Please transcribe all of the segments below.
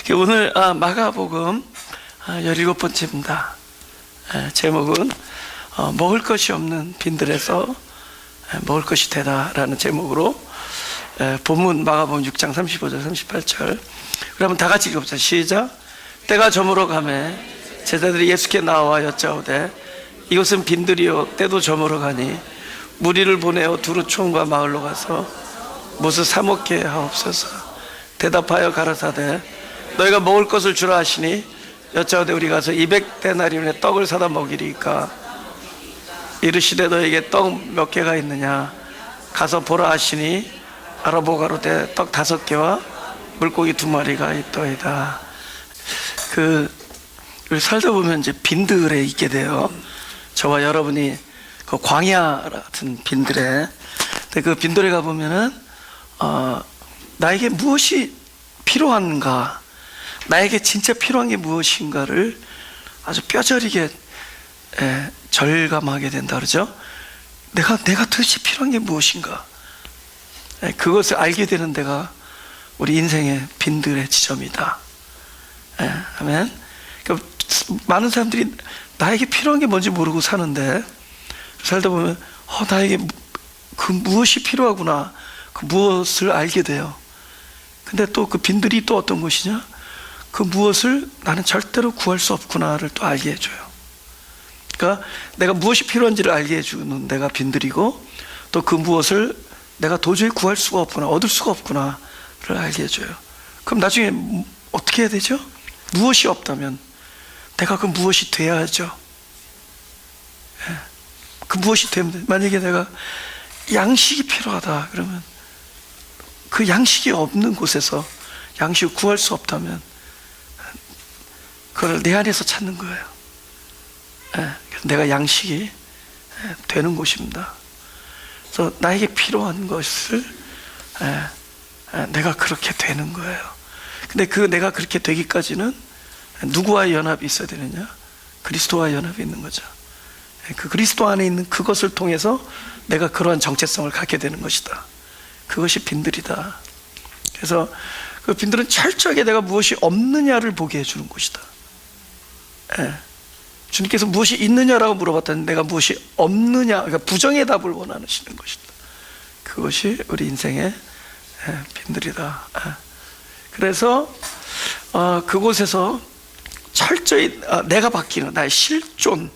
오늘 마가복음 17번째입니다. 제목은 먹을 것이 없는 빈들에서 먹을 것이 되다라는 제목으로 본문 마가복음 6장 35절 38절 그러면 다 같이 읽어보자. 시작. 때가 저물어 가매 제자들이 예수께 나와 여짜오되 이곳은 빈들이요 때도 저물어 가니 무리를 보내어 두루 촌과 마을로 가서 무엇을 사 먹게 하옵소서. 대답하여 가라사대 너희가 먹을 것을 주라 하시니 여짜오되 우리 가서 200데나리온의 떡을 사다 먹이리까. 이르시되 너에게 떡 몇 개가 있느냐 가서 보라 하시니 알아보가로되 떡 5개와 물고기 2마리가 있더이다. 우리 살다 보면 이제 빈들에 있게 돼요. 저와 여러분이 그 광야 같은 빈들에, 근데 그 빈들에 가보면은 나에게 무엇이 필요한가, 나에게 진짜 필요한 게 무엇인가를 아주 뼈저리게 절감하게 된다 그러죠. 내가 도대체 필요한 게 무엇인가, 그것을 알게 되는 데가 우리 인생의 빈들의 지점이다. 아멘. 그러니까 많은 사람들이 나에게 필요한 게 뭔지 모르고 사는데 살다 보면 나에게 그 무엇이 필요하구나, 그 무엇을 알게 돼요. 근데 또 그 빈들이 또 어떤 것이냐, 그 무엇을 나는 절대로 구할 수 없구나를 또 알게 해줘요. 그러니까 내가 무엇이 필요한지를 알게 해주는 데가 빈들이고, 또 그 무엇을 내가 도저히 구할 수가 없구나, 얻을 수가 없구나를 알게 해줘요. 그럼 나중에 어떻게 해야 되죠? 무엇이 없다면 내가 그 무엇이 돼야 하죠. 그 무엇이 되면, 만약에 내가 양식이 필요하다 그러면 그 양식이 없는 곳에서 양식을 구할 수 없다면 그걸 내 안에서 찾는 거예요. 그래서 내가 양식이 되는 곳입니다. 그래서 나에게 필요한 것을 내가 그렇게 되는 거예요. 근데 그 내가 그렇게 되기까지는 누구와의 연합이 있어야 되느냐? 그리스도와의 연합이 있는 거죠. 그 그리스도 안에 있는 그것을 통해서 내가 그러한 정체성을 갖게 되는 것이다. 그것이 빈들이다. 그래서 그 빈들은 철저하게 내가 무엇이 없느냐를 보게 해주는 곳이다. 주님께서 무엇이 있느냐라고 물어봤더니 내가 무엇이 없느냐, 그러니까 부정의 답을 원하시는 것이다. 그것이 우리 인생의 빈들이다. 그래서 그곳에서 철저히 내가 바뀌는 나의 실존,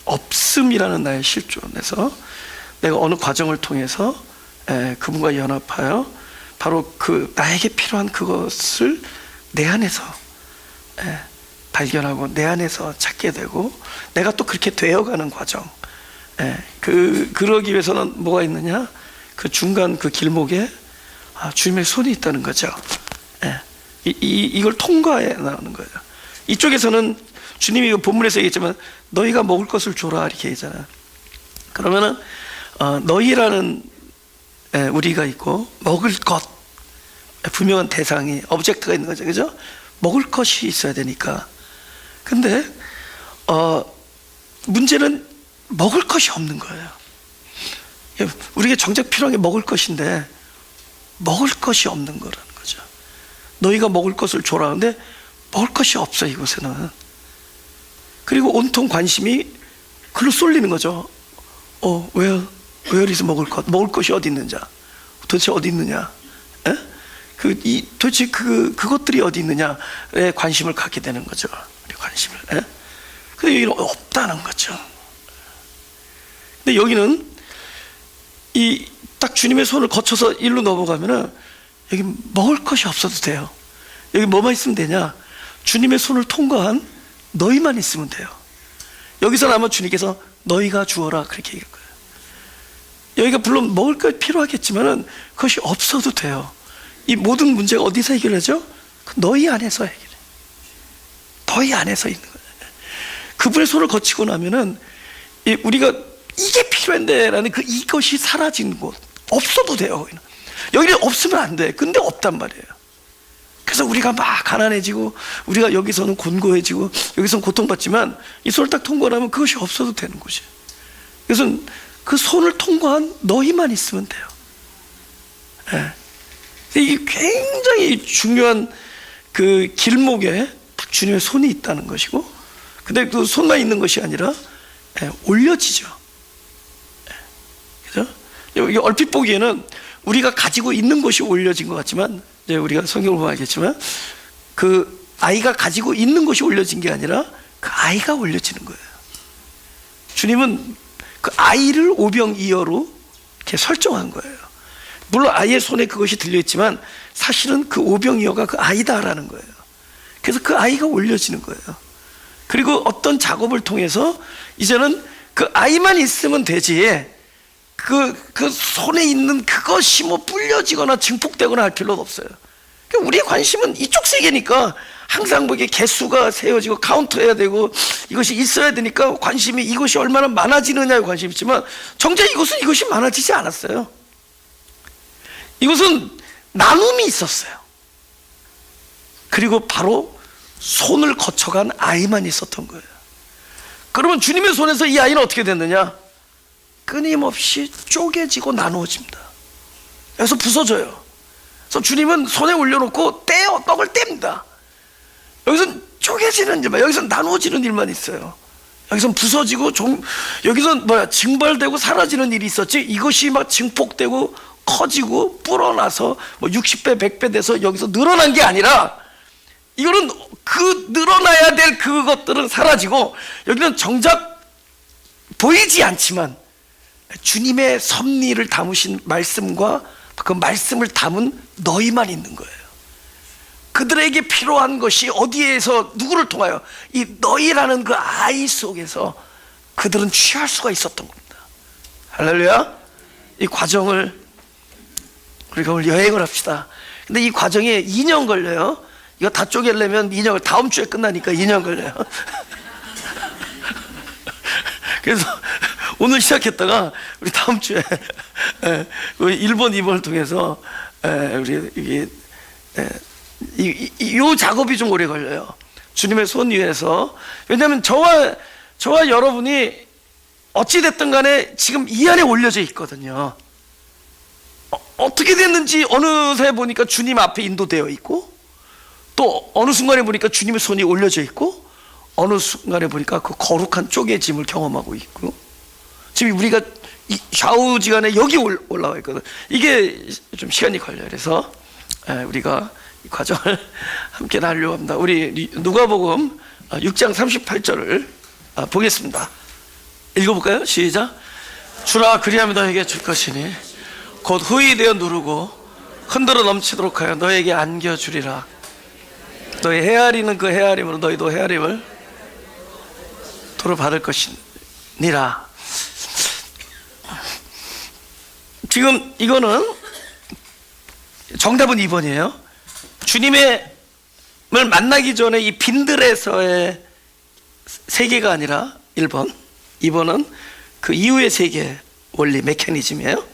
없음이라는 나의 실존에서 내가 어느 과정을 통해서 그분과 연합하여 바로 그 나에게 필요한 그것을 내 안에서 발견하고 내 안에서 찾게 되고 내가 또 그렇게 되어가는 과정. 그러기 위해서는 뭐가 있느냐? 그 중간 그 길목에 주님의 손이 있다는 거죠. 이걸 통과해 나가는 거예요. 이쪽에서는 주님이 본문에서 얘기했지만 너희가 먹을 것을 줘라 이렇게 얘기잖아요. 그러면은 너희라는 우리가 있고 먹을 것, 분명한 대상이, 오브젝트가 있는 거죠. 그죠? 먹을 것이 있어야 되니까. 근데 문제는 먹을 것이 없는 거예요. 우리에게 정작 필요한 게 먹을 것인데 먹을 것이 없는 거라는 거죠. 너희가 먹을 것을 줘라. 근데 먹을 것이 없어 이곳에는. 그리고 온통 관심이 글로 쏠리는 거죠. where is 먹을 것? 먹을 것이 어디 있느냐? 도대체 어디 있느냐? 도대체 그것들이 어디 있느냐에 관심을 갖게 되는 거죠. 관심을. 근데 여기는 없다는 거죠. 근데 여기는 딱 주님의 손을 거쳐서 일로 넘어가면은 여기 먹을 것이 없어도 돼요. 여기 뭐만 있으면 되냐? 주님의 손을 통과한 너희만 있으면 돼요. 여기서는 아마 주님께서 너희가 주어라 그렇게 얘기할 거예요. 여기가 물론 먹을 것 필요하겠지만은 그것이 없어도 돼요. 이 모든 문제가 어디서 해결하죠? 너희 안에서 해결해. 너희 안에서 있는 거예요. 그분의 손을 거치고 나면은 우리가 이게 필요한데라는 이것이 사라진 곳, 없어도 돼요. 여기는 없으면 안 돼. 근데 없단 말이에요. 그래서 우리가 막 가난해지고 우리가 여기서는 곤고해지고 여기서는 고통받지만 이 손을 딱 통과하면 그것이 없어도 되는 곳이에요. 그래서 그 손을 통과한 너희만 있으면 돼요. 이게 굉장히 중요한 그 길목에 딱 주님의 손이 있다는 것이고, 근데 그 손만 있는 것이 아니라 올려지죠. 그죠? 이게 얼핏 보기에는 우리가 가지고 있는 것이 올려진 것 같지만, 이제 우리가 성경을 보면 알겠지만, 그 아이가 가지고 있는 것이 올려진 게 아니라 그 아이가 올려지는 거예요. 주님은 그 아이를 오병이어로 이렇게 설정한 거예요. 물론 아이의 손에 그것이 들려있지만 사실은 그 오병이어가 그 아이다라는 거예요. 그래서 그 아이가 올려지는 거예요. 그리고 어떤 작업을 통해서 이제는 그 아이만 있으면 되지, 그 손에 있는 그것이 뭐 불려지거나 증폭되거나 할 필요는 없어요. 그러니까 우리의 관심은 이쪽 세계니까 항상 뭐 이게 개수가 세워지고 카운트해야 되고 이것이 있어야 되니까 관심이 이것이 얼마나 많아지느냐에 관심이 있지만, 정작 이것이 많아지지 않았어요. 이것은 나눔이 있었어요. 그리고 바로 손을 거쳐간 아이만 있었던 거예요. 그러면 주님의 손에서 이 아이는 어떻게 됐느냐? 끊임없이 쪼개지고 나누어집니다. 그래서 부서져요. 그래서 주님은 손에 올려놓고 떡을 뗍니다. 여기서는 쪼개지는 일만, 여기서는 나누어지는 일만 있어요. 여기서는 부서지고 여기서는 증발되고 사라지는 일이 있었지, 이것이 막 증폭되고 커지고 불어나서 뭐 60배 100배 돼서 여기서 늘어난 게 아니라, 이거는 그 늘어나야 될 그것들은 사라지고, 여기는 정작 보이지 않지만 주님의 섭리를 담으신 말씀과 그 말씀을 담은 너희만 있는 거예요. 그들에게 필요한 것이 어디에서 누구를 통하여, 이 너희라는 그 아이 속에서 그들은 취할 수가 있었던 겁니다. 할렐루야. 이 과정을 우리가 오늘 여행을 합시다. 근데 이 과정에 2년 걸려요. 이거 다 쪼개려면 2년, 다음 주에 끝나니까 2년 걸려요. 그래서 오늘 시작했다가 우리 다음 주에 일본 입원을 통해서 우리 이 작업이 좀 오래 걸려요. 주님의 손 위에서. 왜냐하면 저와 여러분이 어찌됐든 간에 지금 이 안에 올려져 있거든요. 어떻게 됐는지 어느새 보니까 주님 앞에 인도되어 있고, 또 어느 순간에 보니까 주님의 손이 올려져 있고, 어느 순간에 보니까 그 거룩한 쪼개짐을 경험하고 있고, 지금 우리가 이 좌우지간에 여기 올라와 있거든. 이게 좀 시간이 걸려요. 그래서 우리가 이 과정을 함께 하려고 합니다. 우리 누가복음 6장 38절을 보겠습니다. 읽어볼까요? 시작. 주라 그리하면 너에게 줄 것이니 곧 후히 되어 누르고 흔들어 넘치도록 하여 너에게 안겨주리라. 너희 헤아리는 그 헤아림으로 너희도 헤아림을 도로 받을 것이니라. 지금 이거는 정답은 2번이에요. 주님을 만나기 전에 이 빈들에서의 세계가 아니라 1번, 2번은 그 이후의 세계 원리 메커니즘이에요.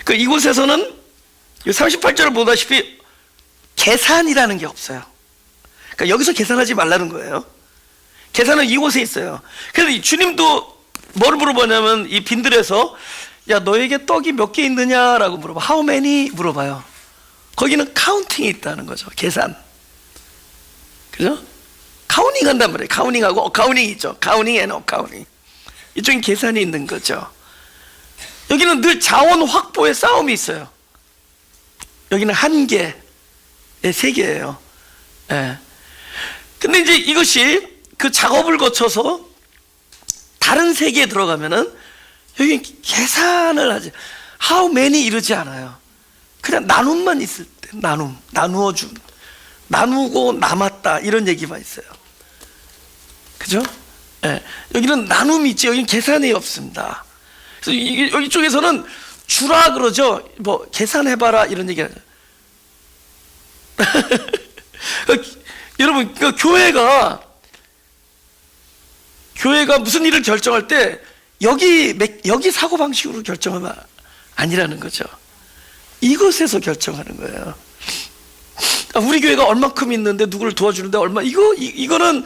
그 이곳에서는 38절을 보다시피 계산이라는 게 없어요. 그러니까 여기서 계산하지 말라는 거예요. 계산은 이곳에 있어요. 그래서 주님도 뭘 물어보냐면, 이 빈들에서 야 너에게 떡이 몇 개 있느냐라고 물어봐. How many 물어봐요. 거기는 카운팅이 있다는 거죠. 계산. 그죠? 카운팅 한단 말이에요. 카운팅하고 어카운팅이 있죠. 카운팅 앤 어카운팅. 이쪽엔 계산이 있는 거죠. 여기는 늘 자원 확보의 싸움이 있어요. 여기는 한계의 세계예요. 예. 근데 이제 이것이 그 작업을 거쳐서 다른 세계에 들어가면은 여기 계산을 하지, how many 이러지 않아요. 그냥 나눔만 있을 때, 나누어준, 나누고 남았다 이런 얘기만 있어요. 그죠? 예. 여기는 나눔이 있지, 여기는 계산이 없습니다. 그래서 여기 쪽에서는 주라 그러죠. 뭐 계산해봐라 이런 얘기 하죠. 여러분, 그 교회가 무슨 일을 결정할 때 여기 사고방식으로 결정하면 아니라는 거죠. 이것에서 결정하는 거예요. 우리 교회가 얼마큼 있는데 누구를 도와주는데 얼마, 이거는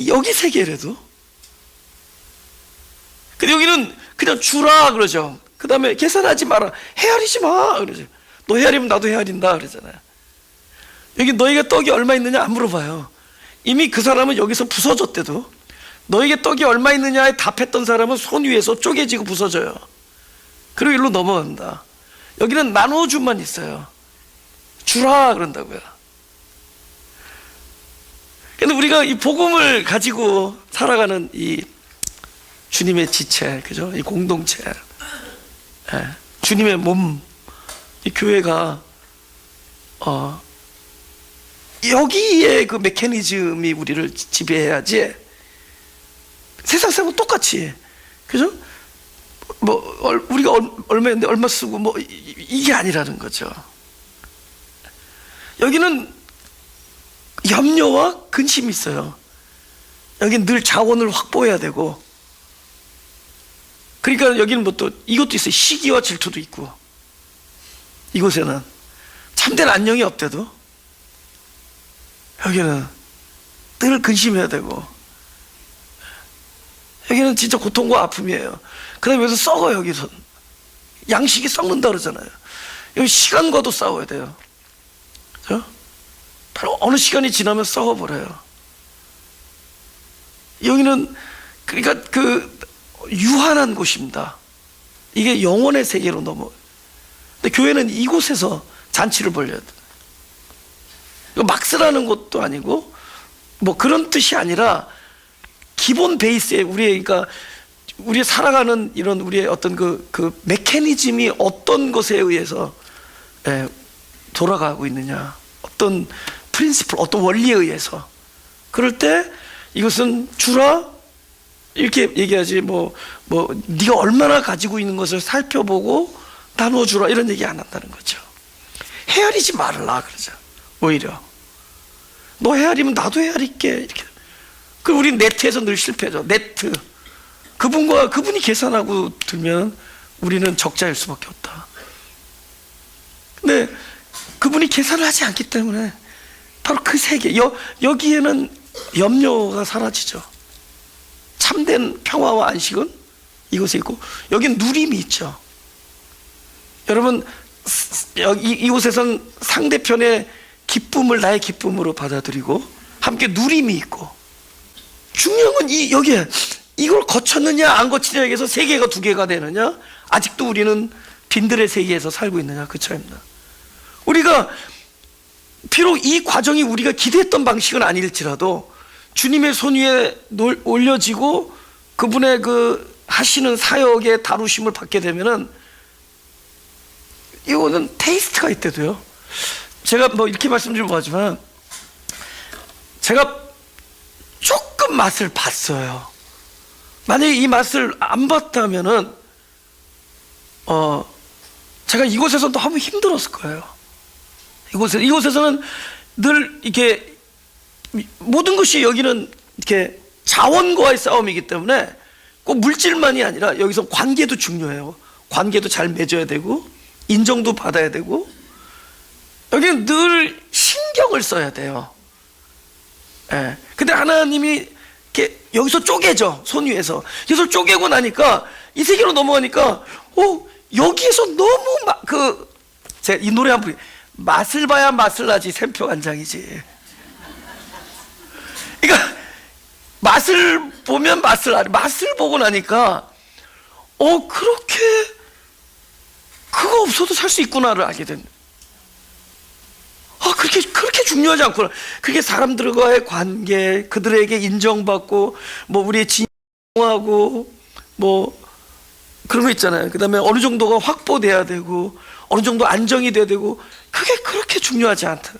여기 세계래도. 근데 여기는 그냥 주라 그러죠. 그 다음에 계산하지 마라, 헤아리지 마 그러죠. 너 헤아리면 나도 헤아린다 그러잖아요. 여기 너에게 떡이 얼마 있느냐 안 물어봐요. 이미 그 사람은 여기서 부서졌대도 너에게 떡이 얼마 있느냐에 답했던 사람은 손 위에서 쪼개지고 부서져요. 그리고 일로 넘어간다. 여기는 나누어줌만 있어요. 주라 그런다고요. 근데 우리가 이 복음을 가지고 살아가는 이 주님의 지체, 그죠? 이 공동체, 예, 주님의 몸, 이 교회가 여기에 그 메커니즘이 우리를 지배해야지. 세상 사람은 똑같이, 그죠? 뭐 우리가 얼마인데 얼마 쓰고 뭐 이게 아니라는 거죠. 여기는 염려와 근심이 있어요. 여기는 늘 자원을 확보해야 되고, 그러니까 여기는 뭐 또 이것도 있어요. 시기와 질투도 있고. 이곳에는 참된 안녕이 없대도 여기는 늘 근심해야 되고, 여기는 진짜 고통과 아픔이에요. 그 다음에 여기서 썩어요. 여기서 양식이 썩는다 그러잖아요. 여기 시간과도 싸워야 돼요. 그렇죠? 바로 어느 시간이 지나면 썩어버려요. 여기는 그러니까 그 유한한 곳입니다. 이게 영혼의 세계로 넘어. 근데 교회는 이곳에서 잔치를 벌려야 돼. 막 쓰라는 것도 아니고 뭐 그런 뜻이 아니라 기본 베이스에 우리의, 그러니까 우리 살아가는 이런 우리의 어떤 그 메커니즘이 어떤 것에 의해서 돌아가고 있느냐, 어떤 프린시플, 어떤 원리에 의해서. 그럴 때 이것은 주라 이렇게 얘기하지, 뭐 네가 얼마나 가지고 있는 것을 살펴보고 나눠주라 이런 얘기 안 한다는 거죠. 헤아리지 말라 그러죠. 오히려 너 헤아리면 나도 헤아릴게 이렇게. 그 우리 네트에서 늘 실패죠. 네트. 그분이 계산하고 들면 우리는 적자일 수밖에 없다. 근데 그분이 계산을 하지 않기 때문에 바로 그 세계, 여기에는 염려가 사라지죠. 참된 평화와 안식은 이곳에 있고, 여긴 누림이 있죠. 여러분, 이곳에선 상대편의 기쁨을 나의 기쁨으로 받아들이고 함께 누림이 있고, 중요한 건 여기에 이걸 거쳤느냐 안 거치느냐에 의해서 세계가 두 개가 되느냐, 아직도 우리는 빈들의 세계에서 살고 있느냐, 그 차이입니다. 우리가 비록 이 과정이 우리가 기대했던 방식은 아닐지라도 주님의 손 위에 올려지고 그분의 그 하시는 사역의 다루심을 받게 되면은 이거는 테이스트가 있대도요. 제가 뭐 이렇게 말씀드리면 뭐하지만 제가 조금 맛을 봤어요. 만약에 이 맛을 안 봤다면은 제가 이곳에서 너무 힘들었을 거예요. 이곳에서는 늘 이렇게 모든 것이, 여기는 이렇게 자원과의 싸움이기 때문에 꼭 물질만이 아니라 여기서 관계도 중요해요. 관계도 잘 맺어야 되고 인정도 받아야 되고, 여기는 늘 신경을 써야 돼요. 예. 근데 하나님이 이렇게 여기서 쪼개져, 손 위에서. 여기서 쪼개고 나니까 이 세계로 넘어가니까 여기에서 너무 제가 이 노래 한 번, 맛을 봐야 맛을 나지 샘표 간장이지. 그러니까 맛을 보면 맛을 알아. 맛을 보고 나니까 그렇게 그거 없어도 살 수 있구나를 알게 된. 그렇게 중요하지 않구나. 그게 사람들과의 관계, 그들에게 인정받고 뭐 우리의 진정하고 뭐 그런 거 있잖아요. 그 다음에 어느 정도가 확보돼야 되고 어느 정도 안정이 돼야 되고, 그게 그렇게 중요하지 않다.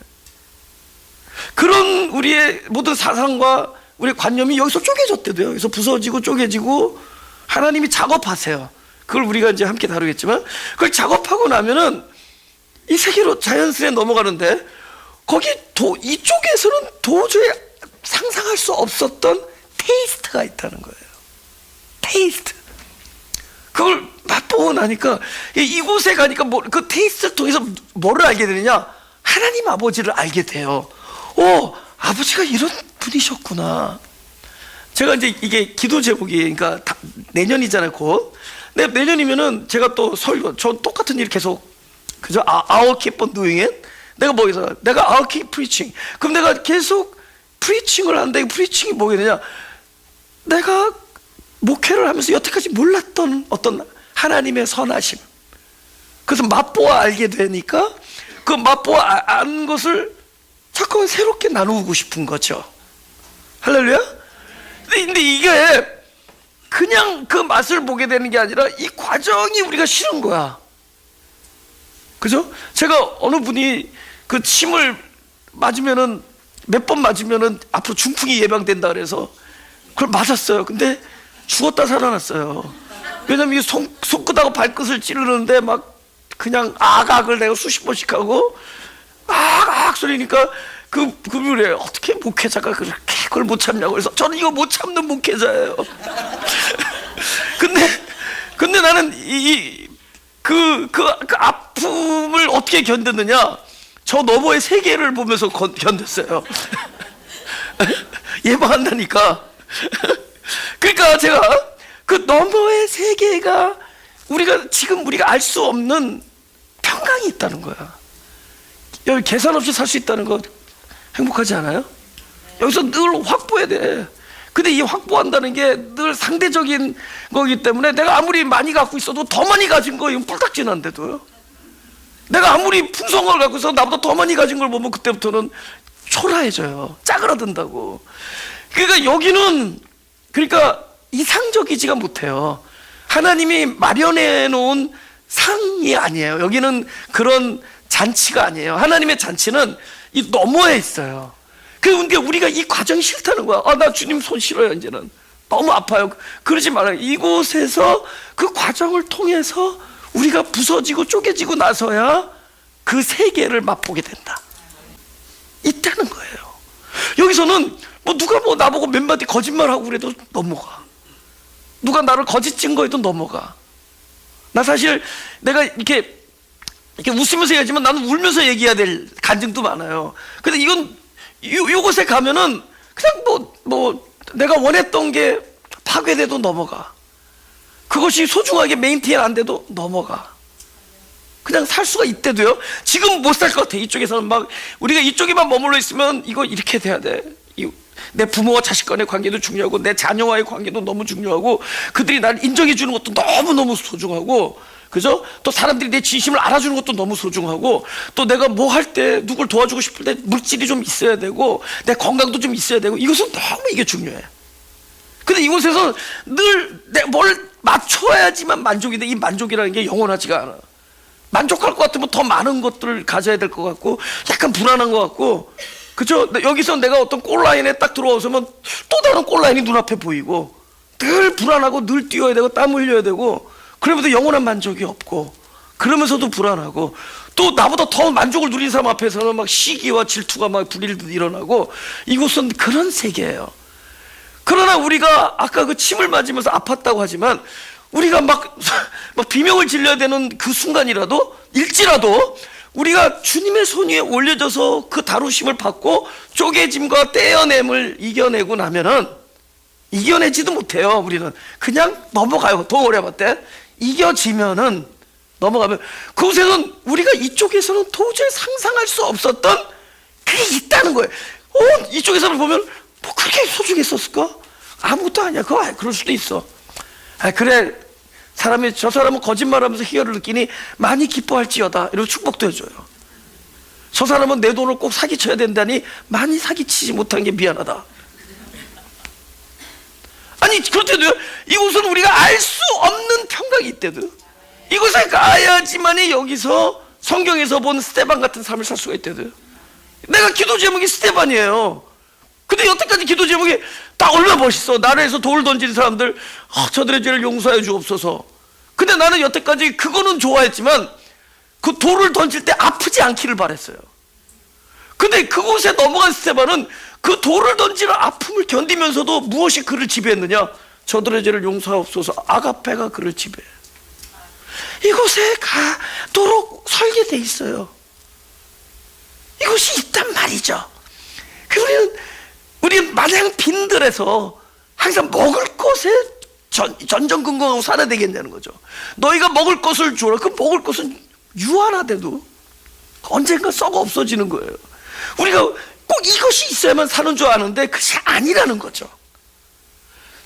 그런 우리의 모든 사상과 우리의 관념이 여기서 쪼개졌대도요. 여기서 부서지고 쪼개지고 하나님이 작업하세요. 그걸 우리가 이제 함께 다루겠지만, 그걸 작업하고 나면은 이 세계로 자연스레 넘어가는데, 거기 이쪽에서는 도저히 상상할 수 없었던 테이스트가 있다는 거예요. 테이스트. 그걸 맛보고 나니까 이곳에 가니까 그 테이스트를 통해서 뭐를 알게 되느냐? 하나님 아버지를 알게 돼요. 아버지가 이런 분이셨구나. 제가 이제 이게 기도 제목이, 그러니까 내년이잖아요, 곧. 근데 내년이면은 제가 또 전 똑같은 일 계속, 그죠? I'll keep on doing it. 내가 뭐겠어? 내가 keep preaching. 그럼 내가 계속 프리칭을 하는데 이 프리칭이 뭐겠느냐? 내가 목회를 하면서 여태까지 몰랐던 어떤 하나님의 선하심, 그래서 맛보아 알게 되니까 그 맛보아 아는 것을 자꾸만 새롭게 나누고 싶은 거죠. 할렐루야. 근데 이게 그냥 그 맛을 보게 되는 게 아니라 이 과정이 우리가 싫은 거야. 그죠? 제가 어느 분이 그 침을 맞으면은 몇 번 맞으면은 앞으로 중풍이 예방된다 그래서 그걸 맞았어요. 근데 죽었다 살아났어요. 왜냐면 이 손끝하고 발끝을 찌르는데 막 그냥 악악을 내가 수십 번씩 하고 악악 소리니까 그분이 어떻게 목회자가 그렇게 그걸 못 참냐고. 그래서 저는 이거 못 참는 목회자예요. 근데 나는 그 아픔을 어떻게 견뎠느냐? 저 너머의 세계를 보면서 견뎠어요. 예방한다니까. 그러니까 제가 그 너머의 세계가 지금 우리가 알 수 없는 평강이 있다는 거야. 여기 계산 없이 살 수 있다는 거 행복하지 않아요? 여기서 늘 확보해야 돼. 근데 이 확보한다는 게 늘 상대적인 거기 때문에 내가 아무리 많이 갖고 있어도 더 많이 가진 거 이건 뿔딱지난데도요. 내가 아무리 풍성을 갖고 있어도 나보다 더 많이 가진 걸 보면 그때부터는 초라해져요. 짜그라든다고. 그러니까 여기는 그러니까 이상적이지가 못해요. 하나님이 마련해 놓은 상이 아니에요. 여기는 그런 잔치가 아니에요. 하나님의 잔치는 이 너머에 있어요. 그러니까 우리가 이 과정이 싫다는 거야. 나 주님 손 싫어요. 이제는 너무 아파요. 그러지 말아요. 이곳에서 그 과정을 통해서 우리가 부서지고 쪼개지고 나서야 그 세계를 맛보게 된다. 있다는 거예요. 여기서는 누가 나보고 몇 마디 거짓말하고 그래도 넘어가. 누가 나를 거짓 증거해도 넘어가. 나 사실 내가 이렇게 웃으면서 얘기하지만 나는 울면서 얘기해야 될 간증도 많아요. 근데 이건 요곳에 가면은 그냥 내가 원했던 게 파괴돼도 넘어가. 그것이 소중하게 메인테인 안 돼도 넘어가. 그냥 살 수가 있대도요. 지금 못 살 것 같아. 이쪽에서는 막 우리가 이쪽에만 머물러 있으면 이거 이렇게 돼야 돼. 내 부모와 자식 간의 관계도 중요하고 내 자녀와의 관계도 너무 중요하고 그들이 나를 인정해 주는 것도 너무너무 소중하고, 그죠? 또 사람들이 내 진심을 알아주는 것도 너무 소중하고, 또 내가 뭐 할 때 누굴 도와주고 싶을 때 물질이 좀 있어야 되고 내 건강도 좀 있어야 되고, 이것은 너무 이게 중요해. 근데 이곳에서 늘 뭘 맞춰야지만 만족이 돼. 이 만족이라는 게 영원하지가 않아. 만족할 것 같으면 더 많은 것들을 가져야 될 것 같고 약간 불안한 것 같고, 그죠? 여기서 내가 어떤 골라인에 딱 들어와서면 또 다른 골라인이 눈앞에 보이고 늘 불안하고 늘 뛰어야 되고 땀 흘려야 되고, 그러면서 영원한 만족이 없고 그러면서도 불안하고, 또 나보다 더 만족을 누린 사람 앞에서는 막 시기와 질투가 막 불일듯 일어나고, 이곳은 그런 세계예요. 그러나 우리가 아까 그 침을 맞으면서 아팠다고 하지만 우리가 막 비명을 질러야 되는 그 순간이라도 일지라도 우리가 주님의 손 위에 올려져서 그 다루심을 받고 쪼개짐과 떼어냄을 이겨내고 나면은, 이겨내지도 못해요. 우리는 그냥 넘어가요. 더 오래 봤대. 이겨지면은 넘어가면 그곳에는 우리가 이쪽에서는 도저히 상상할 수 없었던 그게 있다는 거예요. 이쪽에서는 보면 뭐 그렇게 소중했었을까? 아무것도 아니야. 그럴 수도 있어. 그래, 저 사람은 거짓말하면서 희열을 느끼니 많이 기뻐할지어다. 이러고 축복도 해줘요. 저 사람은 내 돈을 꼭 사기쳐야 된다니 많이 사기치지 못한 게 미안하다. 아니, 그렇대도요. 이곳은 우리가 알 수 없는 평강이 있대도. 이곳에 가야지만이 여기서 성경에서 본 스데반 같은 삶을 살 수가 있대도. 내가 기도 제목이 스데반이에요. 근데 여태까지 기도 제목이 다 얼마나 멋있어. 나라에서 돌을 던지는 사람들, 저들의 죄를 용서해 주옵소서. 근데 나는 여태까지 그거는 좋아했지만 그 돌을 던질 때 아프지 않기를 바랬어요. 근데 그곳에 넘어간 스데반은 그 돌을 던지는 아픔을 견디면서도 무엇이 그를 지배했느냐? 저들의 죄를 용서하옵소서. 아가페가 그를 지배해. 이곳에 가도록 설계되어 있어요. 이곳이 있단 말이죠. 우리는 마냥 빈들에서 항상 먹을 것에 전전긍긍하고 살아야 되겠냐는 거죠. 너희가 먹을 것을 주라. 그 먹을 것은 유한하대도 언젠가 썩어 없어지는 거예요. 우리가 꼭 이것이 있어야만 사는 줄 아는데 그것이 아니라는 거죠.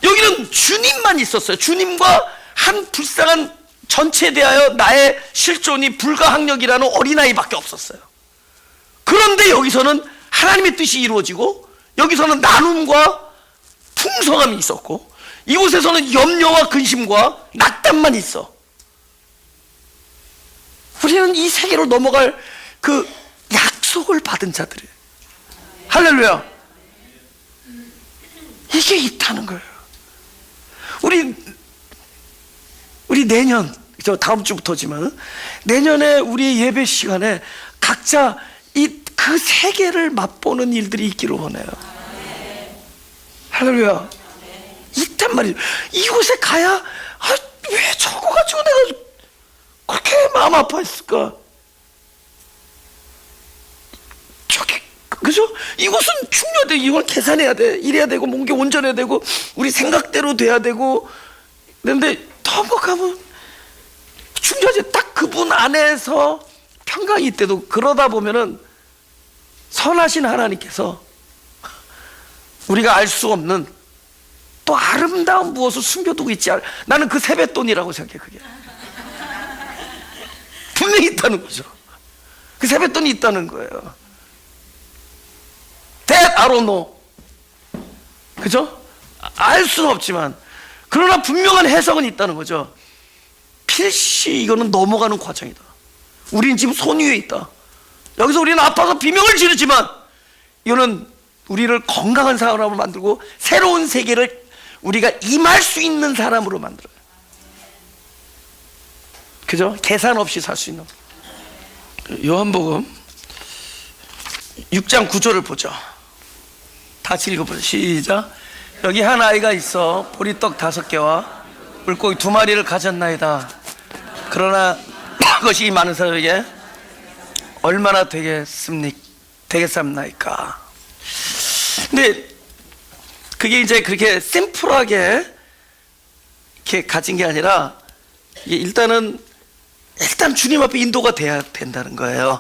여기는 주님만 있었어요. 주님과 한 불쌍한 전체에 대하여 나의 실존이 불가항력이라는 어린아이밖에 없었어요. 그런데 여기서는 하나님의 뜻이 이루어지고, 여기서는 나눔과 풍성함이 있었고, 이곳에서는 염려와 근심과 낙담만 있어. 우리는 이 세계로 넘어갈 그 약속을 받은 자들이에요. 할렐루야. 이게 있다는 거예요. 우리 내년, 저 다음 주부터지만 내년에 우리 예배 시간에 각자 그 세계를 맛보는 일들이 있기를 원해요. 할렐루야. 있단 말이에요. 이곳에 가야 왜 저거 가지고 내가 그렇게 마음 아파했을까? 그죠? 이곳은 중요하대. 이걸 계산해야 돼. 이래야 되고, 몸게 온전해야 되고, 우리 생각대로 돼야 되고. 그런데 넘어가면 중요하지. 딱 그분 안에서 평강이 있대도, 그러다 보면은 선하신 하나님께서 우리가 알 수 없는 또 아름다운 무엇을 숨겨두고 있지. 나는 그 세뱃돈이라고 생각해. 그게 분명히 있다는 거죠. 그 세뱃돈이 있다는 거예요. That I don't know. 그죠? 알 수는 없지만, 그러나 분명한 해석은 있다는 거죠. 필시 이거는 넘어가는 과정이다. 우리는 지금 손 위에 있다. 여기서 우리는 아파서 비명을 지르지만, 이거는 우리를 건강한 사람으로 만들고 새로운 세계를 우리가 임할 수 있는 사람으로 만들어요. 그죠? 계산 없이 살 수 있는. 요한복음 6장 9절을 보죠. 같이 읽어보죠. 시작. 여기 한 아이가 있어 보리떡 5개와 물고기 2마리를 가졌나이다. 그러나 그것이 많은 사람에게 얼마나 되겠습니까? 근데 그게 이제 그렇게 심플하게 이렇게 가진 게 아니라, 일단 주님 앞에 인도가 돼야 된다는 거예요.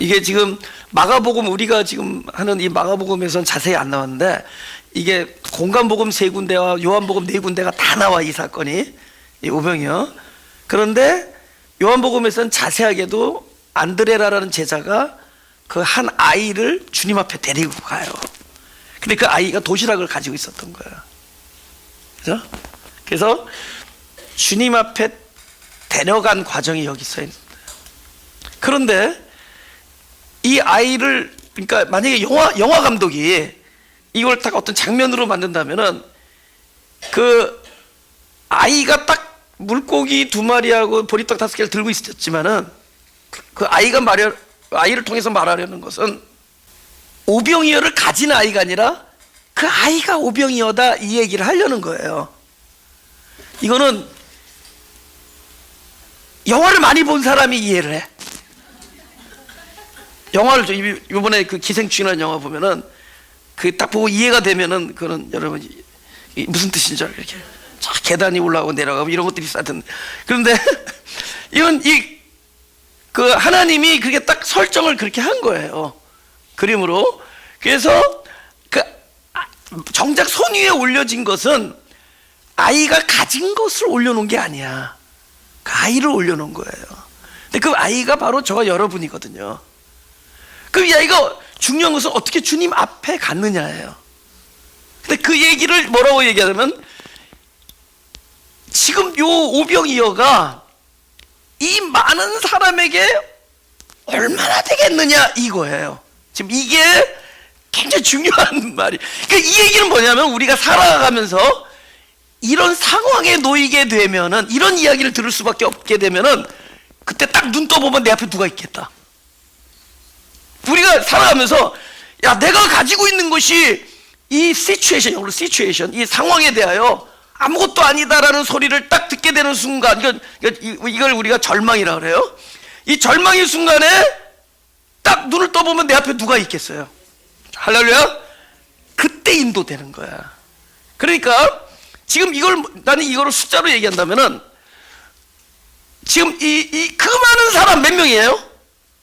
이게 지금 마가복음, 우리가 지금 하는 이 마가복음에서는 자세히 안 나왔는데, 이게 공간복음 3군데와 요한복음 4군데가 다 나와, 이 사건이, 이 오병이요. 그런데 요한복음에서는 자세하게도 안드레라라는 제자가 그 한 아이를 주님 앞에 데리고 가요. 근데 그 아이가 도시락을 가지고 있었던 거예요. 그죠? 그래서 주님 앞에 데려간 과정이 여기 써 있는데, 그런데 이 아이를, 그러니까 만약에 영화 감독이 이걸 딱 어떤 장면으로 만든다면은, 그 아이가 딱 물고기 2마리하고 보리떡 5개를 들고 있었지만은, 그 아이를 통해서 말하려는 것은 오병이어를 가진 아이가 아니라 그 아이가 오병이어다, 이 얘기를 하려는 거예요. 이거는 영화를 많이 본 사람이 이해를 해. 영화를, 이번에 그 기생충이라는 영화 보면은 그 딱 보고 이해가 되면은, 그거는 여러분 무슨 뜻인지 알고, 이렇게 계단이 올라가고 내려가고 이런 것들이 있었던. 그런데 이건 그 하나님이 그렇게 딱 설정을 그렇게 한 거예요, 그림으로. 그래서 그 정작 손 위에 올려진 것은 아이가 가진 것을 올려놓은 게 아니야. 그 아이를 올려놓은 거예요. 근데 그 아이가 바로 저와 여러분이거든요. 그 이 아이가 중요한 것은 어떻게 주님 앞에 갔느냐예요. 근데 그 얘기를 뭐라고 얘기하냐면, 지금 요 오병이어가 이 많은 사람에게 얼마나 되겠느냐, 이거예요. 지금 이게 굉장히 중요한 말이. 그러니까 이 얘기는 뭐냐면, 우리가 살아가면서 이런 상황에 놓이게 되면은, 이런 이야기를 들을 수밖에 없게 되면은, 그때 딱 눈 떠보면 내 앞에 누가 있겠다. 우리가 살아가면서, 야, 내가 가지고 있는 것이 이 시츄에이션, 영어로 시츄에이션, 이 상황에 대하여 아무것도 아니다라는 소리를 딱 듣게 되는 순간, 이걸 우리가 절망이라고 그래요. 이 절망의 순간에 딱 눈을 떠보면 내 앞에 누가 있겠어요? 할렐루야? 그때 인도되는 거야. 그러니까 지금 나는 이거를 숫자로 얘기한다면은, 지금 그 많은 사람 몇 명이에요?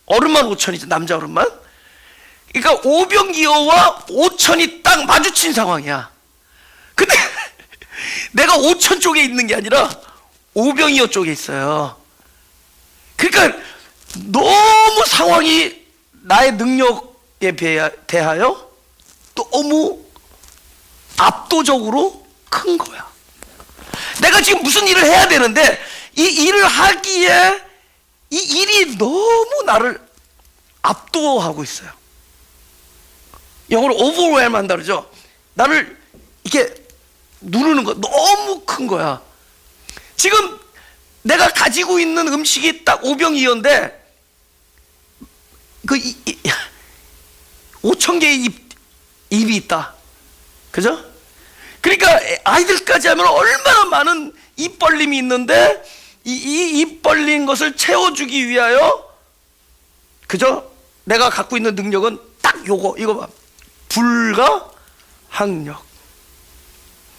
어른만 5천이죠. 남자 어른만. 그러니까 오병이어와 5천이 딱 마주친 상황이야. 근데 내가 5천 쪽에 있는 게 아니라 오병이어 쪽에 있어요. 그러니까 너무 상황이 나의 능력에 대하여 너무 압도적으로 큰 거야. 내가 지금 무슨 일을 해야 되는데 이 일을 하기에 이 일이 너무 나를 압도하고 있어요. 영어로 overwhelm 한다 그러죠. 나를 이렇게 누르는 거 너무 큰 거야. 지금 내가 가지고 있는 음식이 딱 오병이어인데 그 5천 개의 입이 있다. 그죠? 그러니까 아이들까지 하면 얼마나 많은 입 벌림이 있는데 이 입 벌린 것을 채워주기 위하여, 그죠? 내가 갖고 있는 능력은 딱 이거 봐. 불가항력.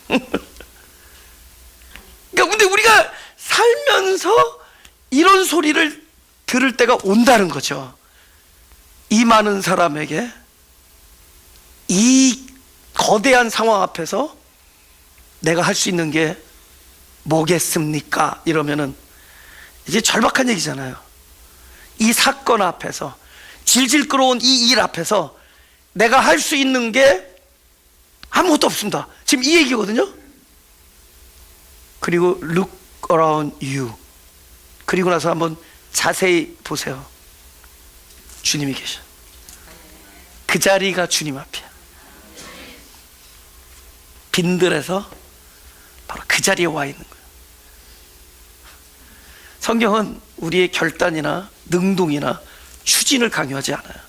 그러니까 근데 우리가 살면서 이런 소리를 들을 때가 온다는 거죠. 이 많은 사람에게 이 거대한 상황 앞에서 내가 할 수 있는 게 뭐겠습니까? 이러면은 이제 절박한 얘기잖아요. 이 사건 앞에서, 질질 끌어온 이 일 앞에서 내가 할 수 있는 게 아무것도 없습니다. 지금 이 얘기거든요. 그리고 look around you. 그리고 나서 한번 자세히 보세요. 주님이 계셔. 그 자리가 주님 앞이야. 빈들에서 바로 그 자리에 와 있는 거예요. 성경은 우리의 결단이나 능동이나 추진을 강요하지 않아요.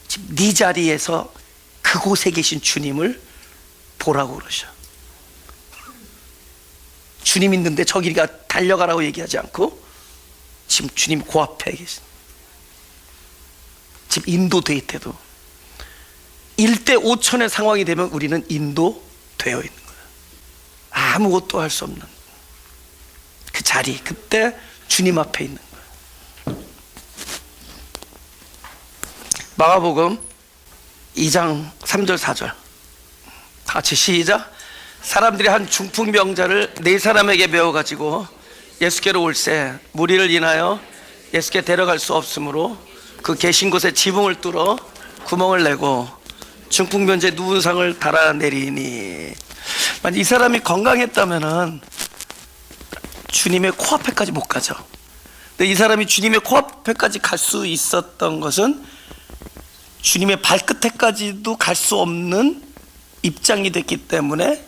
지금 네 자리에서 그곳에 계신 주님을 보라고 그러셔. 주님 있는데 저기가 달려가라고 얘기하지 않고 지금 주님 그 앞에 계신, 지금 인도돼 있대도 1대 5천의 상황이 되면 우리는 인도되어 있는 거예요. 아무것도 할 수 없는 그 자리, 그때 주님 앞에 있는 거예요. 마가복음 2장 3절 4절 같이 시작. 사람들이 한 중풍병자를 4사람에게 메워가지고 예수께로 올세 무리를 인하여 예수께 데려갈 수 없으므로 그 계신 곳에 지붕을 뚫어 구멍을 내고 중풍병자의 누운 상을 달아내리니, 만약 이 사람이 건강했다면은 주님의 코앞에까지 못 가죠. 근데 이 사람이 주님의 코앞에까지 갈 수 있었던 것은 주님의 발끝에까지도 갈 수 없는 입장이 됐기 때문에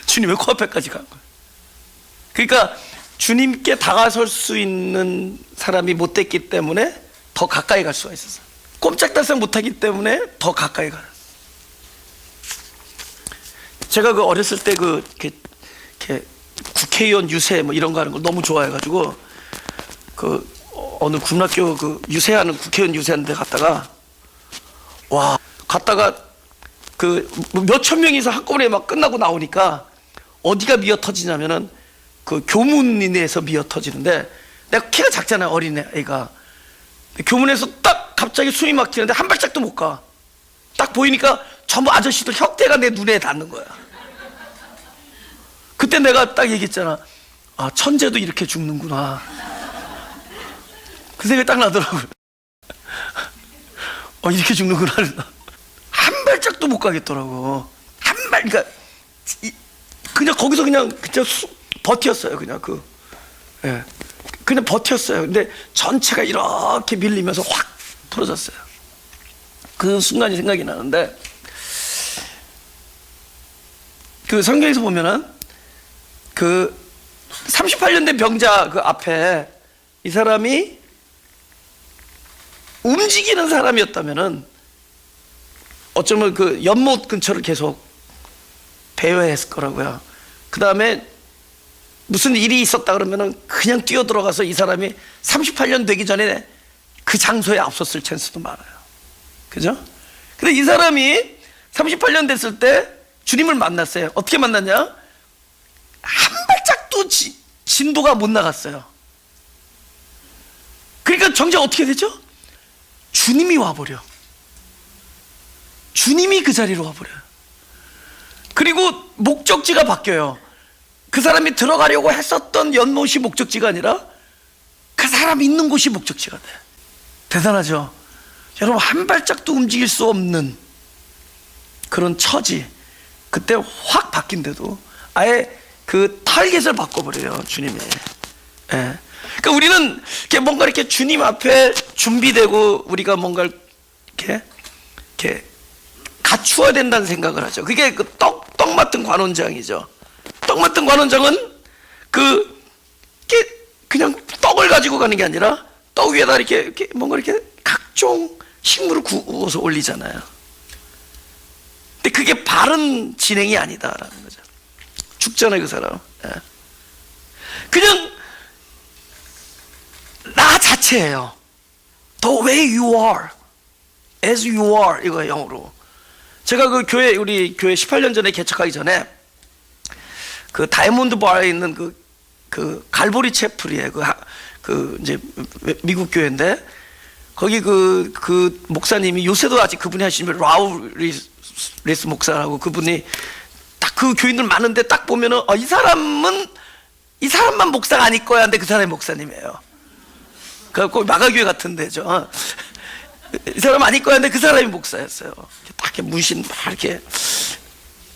주님의 코앞에까지 간 거예요. 그러니까 주님께 다가설 수 있는 사람이 못 됐기 때문에 더 가까이 갈 수가 있었어요. 꼼짝달싹 못하기 때문에 더 가까이 가요. 제가 그 어렸을 때 이렇게 국회의원 유세 뭐 이런 거 하는 걸 너무 좋아해가지고 어느 군락교 유세하는 국회의원 유세하는 데 갔다가 몇천 명이서 한꺼번에 막 끝나고 나오니까 어디가 미어 터지냐면은 그 교문에서 미어 터지는데, 내가 키가 작잖아요, 어린애 애가. 교문에서 딱 갑자기 숨이 막히는데 한 발짝도 못 가. 딱 보이니까 전부 아저씨들 혁대가 내 눈에 닿는 거야. 그때 내가 딱 얘기했잖아. 아, 천재도 이렇게 죽는구나. 그 생각이 딱 나더라고요. 이렇게 죽는구나. 한 발짝도 못 가겠더라고. 그러니까 그냥 거기서 그냥 버텼어요. 그냥 버텼어요. 근데 전체가 이렇게 밀리면서 확 풀어졌어요. 그 순간이 생각이 나는데, 그 성경에서 보면은 그 38년 된 병자 그 앞에 이 사람이 움직이는 사람이었다면은 어쩌면 그 연못 근처를 계속 배회했을 거라고요. 그 다음에 무슨 일이 있었다 그러면은 그냥 뛰어 들어가서 이 사람이 38년 되기 전에 그 장소에 앞섰을 찬스도 많아요. 그죠? 근데 이 사람이 38년 됐을 때 주님을 만났어요. 어떻게 만났냐? 한 발짝도 진도가 못 나갔어요. 그러니까 그러니까 정작 어떻게 되죠? 주님이 와버려. 주님이 그 자리로 와버려요. 그리고 목적지가 바뀌어요. 그 사람이 들어가려고 했었던 연못이 목적지가 아니라 그 사람이 있는 곳이 목적지가 돼. 대단하죠? 여러분, 한 발짝도 움직일 수 없는 그런 처지, 그때 확 바뀐데도 아예 그 타겟을 바꿔버려요, 주님이. 예. 그러니까 우리는 이렇게 뭔가 이렇게 주님 앞에 준비되고 우리가 뭔가 이렇게 갖추어야 된다는 생각을 하죠. 그게 그 떡 맡은 관원장이죠. 떡 맡은 관원장은 그냥 떡을 가지고 가는 게 아니라 떡 위에다 이렇게 뭔가 이렇게 각종 식물을 구워서 올리잖아요. 근데 그게 바른 진행이 아니다라는 거죠. 죽잖아요, 그 사람. 예. 그냥 나 자체예요. The way you are, as you are, 이거 영어로. 제가 우리 교회 18년 전에 개척하기 전에 그 다이아몬드 바에 있는 그 갈보리 채플이에요. 이제 미국 교회인데 거기 그 목사님이 요새도 아직 그분이 하시는 라우리스 목사라고, 그분이 딱 그 교인들 많은데 딱 보면은 이 사람만 목사가 아닐 거야. 근데 그 사람이 목사님이에요. 그 마가교회 같은 데죠. 이 사람 아닐 거야. 근데 그 사람이 목사였어요. 딱 이렇게 문신 막 이렇게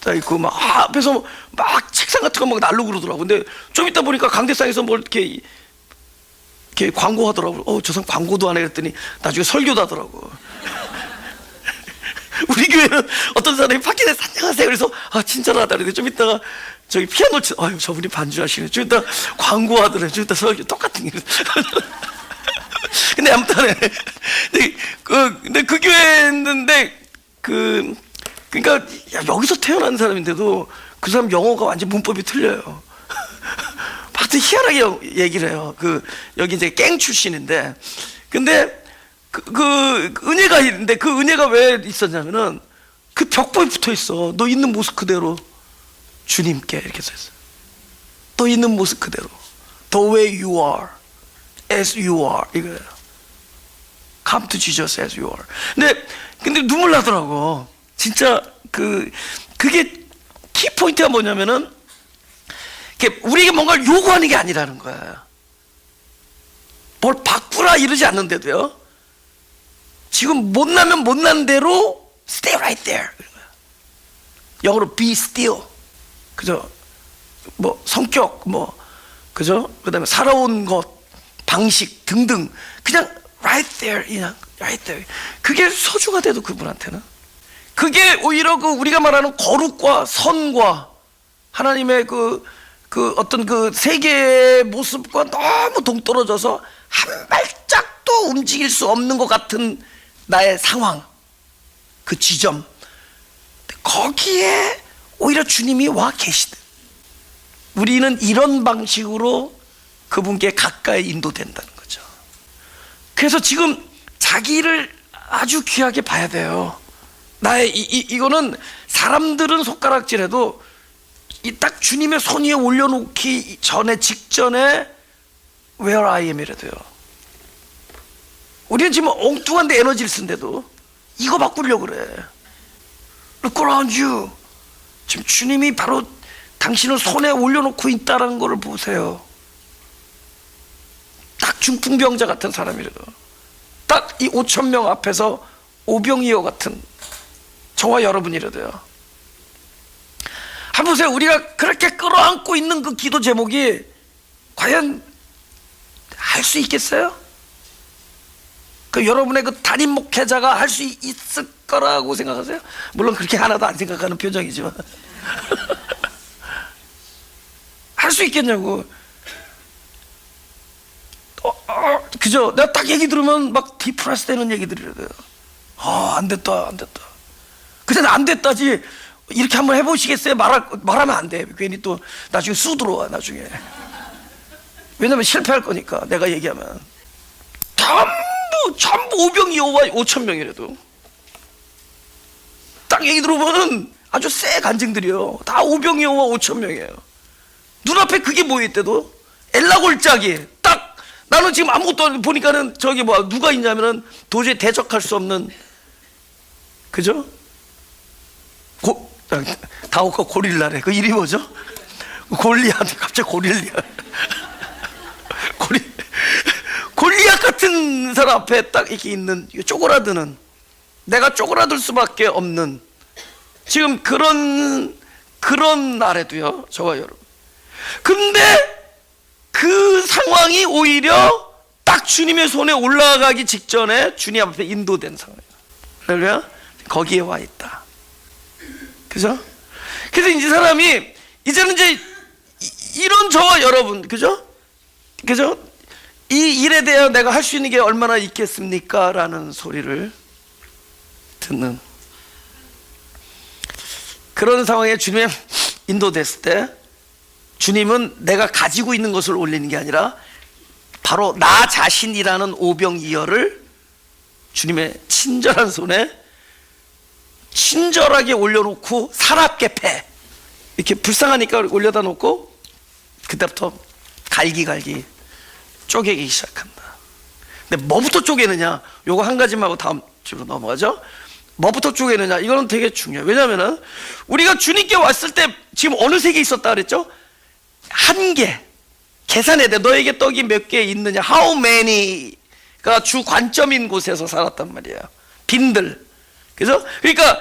딱 있고 막 앞에서 막 책상 같은 거 막 날르고 그러더라고. 근데 좀 있다 보니까 강대상에서 뭘 이렇게 광고하더라고. 저 사람 광고도 안 해. 그랬더니 나중에 설교도 하더라고. 우리 교회는 어떤 사람이 밖에서 안녕하세요. 그래서 진짜로 하다. 그랬더니 좀 있다가 저기 피아노 저분이 반주하시네. 좀 있다가 광고하더래. 좀 있다 설교 똑같은 일. 근데 아무튼 근데 그 교회였는데 그러니까 여기서 태어난 사람인데도 그 사람 영어가 완전 문법이 틀려요. 하여튼 희한하게 얘기를 해요. 여기 이제 갱 출신인데, 근데 그 은혜가 있는데 그 은혜가 왜 있었냐면은 그 벽보에 붙어 있어. 너 있는 모습 그대로 주님께, 이렇게 써 있어. 너 있는 모습 그대로. The way you are, as you are, 이거예요. Come to Jesus as you are. 근데 눈물 나더라고. 진짜 그게 키 포인트가 뭐냐면은 우리에게 뭔가를 요구하는 게 아니라는 거예요. 뭘 바꾸라 이러지 않는데도요. 지금 못나면 못난 대로 stay right there. 영어로 be still. 그죠? 뭐 성격, 그죠? 그다음에 살아온 것, 방식 등등, 그냥 right there, 그냥 right there. 그게 소주가 돼도 그분한테는 그게 오히려 우리가 말하는 거룩과 선과 하나님의 어떤 세계의 모습과 너무 동떨어져서 한 발짝도 움직일 수 없는 것 같은 나의 상황, 그 지점, 거기에 오히려 주님이 와 계시대. 우리는 이런 방식으로 그분께 가까이 인도된다는 거죠. 그래서 지금 자기를 아주 귀하게 봐야 돼요. 이거는 사람들은 손가락질해도 딱 주님의 손 위에 올려놓기 직전에 where I am 이래도요. 우리는 지금 엉뚱한데 에너지를 쓴데도 이거 바꾸려고 그래. Look around you. 지금 주님이 바로 당신을 손에 올려놓고 있다는 것을 보세요. 딱 중풍병자 같은 사람이라도, 딱 이 5,000명 앞에서 오병이어 같은 저와 여러분이라도요. 한번 보세요. 우리가 그렇게 끌어안고 있는 그 기도 제목이 과연 할 수 있겠어요? 여러분의 담임 목회자가 할 수 있을 거라고 생각하세요? 물론 그렇게 하나도 안 생각하는 표정이지만 할 수 있겠냐고. 그죠? 내가 딱 얘기 들으면 막 디프레스 되는 얘기들이래요. 안 됐다. 근데 안 됐다지. 이렇게 한번 해보시겠어요? 말하면 안 돼. 괜히 또 나중에 수 들어와, 나중에. 왜냐면 실패할 거니까, 내가 얘기하면. 전부 오병이어와 5,000명이라도. 딱 얘기 들어보면 아주 새 간증들이요. 다 오병이어와 5,000명이에요. 눈앞에 그게 모일 때도 엘라골짜기, 딱 나는 지금 아무것도 보니까는 저기 뭐 누가 있냐면은 도저히 대적할 수 없는, 그죠? 다오카 고릴라래. 그 이름이 뭐죠? 골리앗. 갑자기 고릴리앗. 골리앗 같은 사람 앞에 딱 이렇게 있는, 쪼그라드는, 내가 쪼그라들 수밖에 없는 지금 그런 날에도요, 저와 여러분. 근데 그 상황이 오히려 딱 주님의 손에 올라가기 직전에 주님 앞에 인도된 상황이에요. 할렐루야. 거기에 와 있다. 그죠? 그래서 이 사람이 이제는 이제 이런 저와 여러분, 그죠? 그죠? 이 일에 대해 내가 할 수 있는 게 얼마나 있겠습니까? 라는 소리를 듣는 그런 상황에 주님의 인도됐을 때, 주님은 내가 가지고 있는 것을 올리는 게 아니라 바로 나 자신이라는 오병이어를 주님의 친절한 손에 친절하게 올려놓고 살았게 패, 이렇게 불쌍하니까 올려다 놓고 그때부터 갈기갈기 쪼개기 시작한다. 근데 뭐부터 쪼개느냐, 요거 한 가지만 하고 다음 주로 넘어가죠. 뭐부터 쪼개느냐, 이거는 되게 중요해요. 왜냐하면 우리가 주님께 왔을 때 지금 어느 세계에 있었다 그랬죠? 한 개. 계산해야 돼. 너에게 떡이 몇 개 있느냐, how many가 주 관점인 곳에서 살았단 말이에요. 빈들. 그죠? 그러니까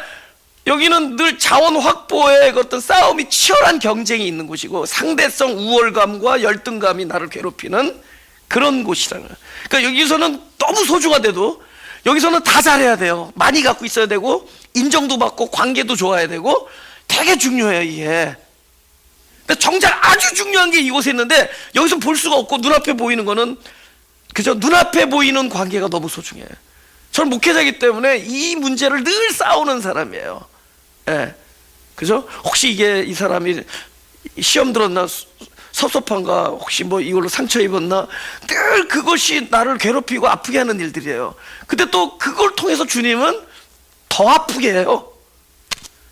여기는 늘 자원 확보의 어떤 싸움이, 치열한 경쟁이 있는 곳이고, 상대성 우월감과 열등감이 나를 괴롭히는 그런 곳이라는 거예요. 그러니까 여기서는 너무 소중하대도 여기서는 다 잘해야 돼요. 많이 갖고 있어야 되고, 인정도 받고, 관계도 좋아야 되고, 되게 중요해요, 이게. 근데 정작 아주 중요한 게 이곳에 있는데 여기서 볼 수가 없고, 눈앞에 보이는 거는, 그죠? 눈앞에 보이는 관계가 너무 소중해요. 저는 목회자이기 때문에 이 문제를 늘 싸우는 사람이에요. 예. 그죠? 혹시 이게 이 사람이 시험 들었나, 섭섭한가, 혹시 뭐 이걸로 상처 입었나, 늘 그것이 나를 괴롭히고 아프게 하는 일들이에요. 근데 또 그걸 통해서 주님은 더 아프게 해요.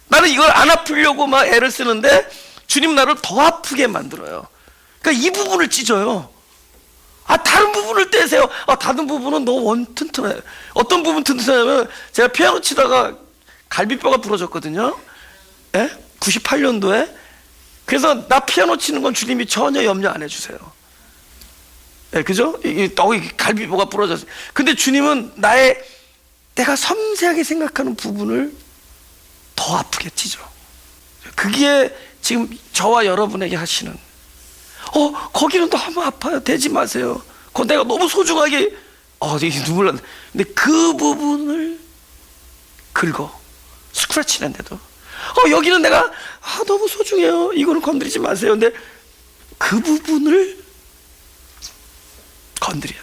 나는 이걸 안 아프려고 막 애를 쓰는데 주님 나를 더 아프게 만들어요. 그러니까 이 부분을 찢어요. 다른 부분을 떼세요. 다른 부분은 너무 튼튼해. 어떤 부분 튼튼하냐면, 제가 피아노 치다가 갈비뼈가 부러졌거든요. 예? 98년도에. 그래서 나 피아노 치는 건 주님이 전혀 염려 안 해주세요. 예, 그죠? 갈비뼈가 부러졌어요. 근데 주님은 내가 섬세하게 생각하는 부분을 더 아프게 찢어. 그게 지금 저와 여러분에게 하시는, 거기는 너무 아파요. 대지 마세요. 그건 내가 너무 소중하게, 이게 눈물 난다. 근데 그 부분을 긁어. 스크래치는데도. 여기는 내가, 너무 소중해요. 이거는 건드리지 마세요. 근데 그 부분을 건드려.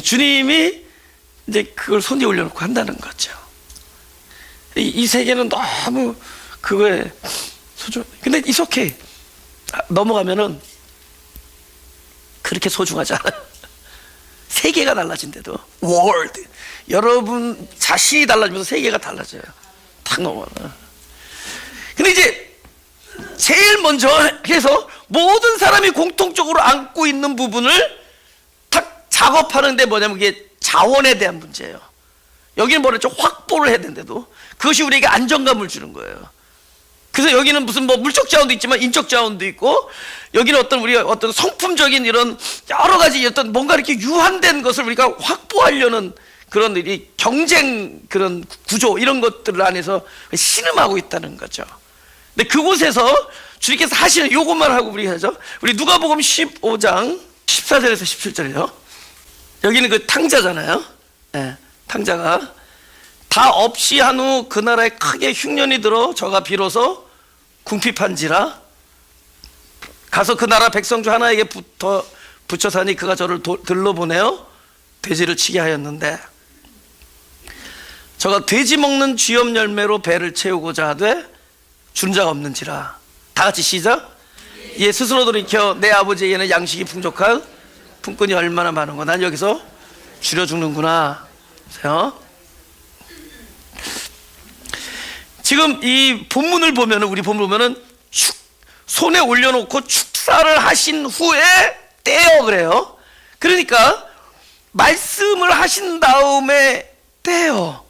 주님이 이제 그걸 손에 올려놓고 한다는 거죠. 이 세계는 너무 그거에 소중. 근데 it's okay. 넘어가면은 그렇게 소중하지 않아요. 세계가 달라진대도, world, 여러분 자신이 달라지면서 세계가 달라져요. 탁 넘어가. 근데 이제 제일 먼저 해서 모든 사람이 공통적으로 안고 있는 부분을 탁 작업하는데 뭐냐면 그게 자원에 대한 문제예요. 여기는 뭐랬죠? 확보를 해야 되는데도 그것이 우리에게 안정감을 주는 거예요. 그래서 여기는 무슨 뭐 물적 자원도 있지만 인적 자원도 있고, 여기는 우리가 어떤 성품적인 이런 여러 가지 어떤 뭔가 이렇게 유한된 것을 우리가 확보하려는 그런 이 경쟁 그런 구조, 이런 것들 안에서 신음하고 있다는 거죠. 근데 그곳에서 주님께서 하시는 요것만 하고 우리가 하죠. 우리 누가복음 15장 14절에서 17절이요. 여기는 그 탕자잖아요. 네, 탕자가 다 없이 한 후 그 나라에 크게 흉년이 들어 저가 비로소 궁핍한지라 가서 그 나라 백성 중 하나에게 붙여 사니 그가 저를 들러보내어 돼지를 치게 하였는데, 저가 돼지 먹는 쥐염 열매로 배를 채우고자 하되 준 자가 없는지라. 다 같이 시작. 예, 스스로 돌이켜 내 아버지에게는 양식이 풍족한 품꾼이 얼마나 많은가. 난 여기서 줄여 죽는구나. 보세요. 지금 이 본문을 보면은, 우리 본문 보면은 손에 올려놓고 축 역사를 하신 후에 떼어 그래요. 그러니까 말씀을 하신 다음에 떼어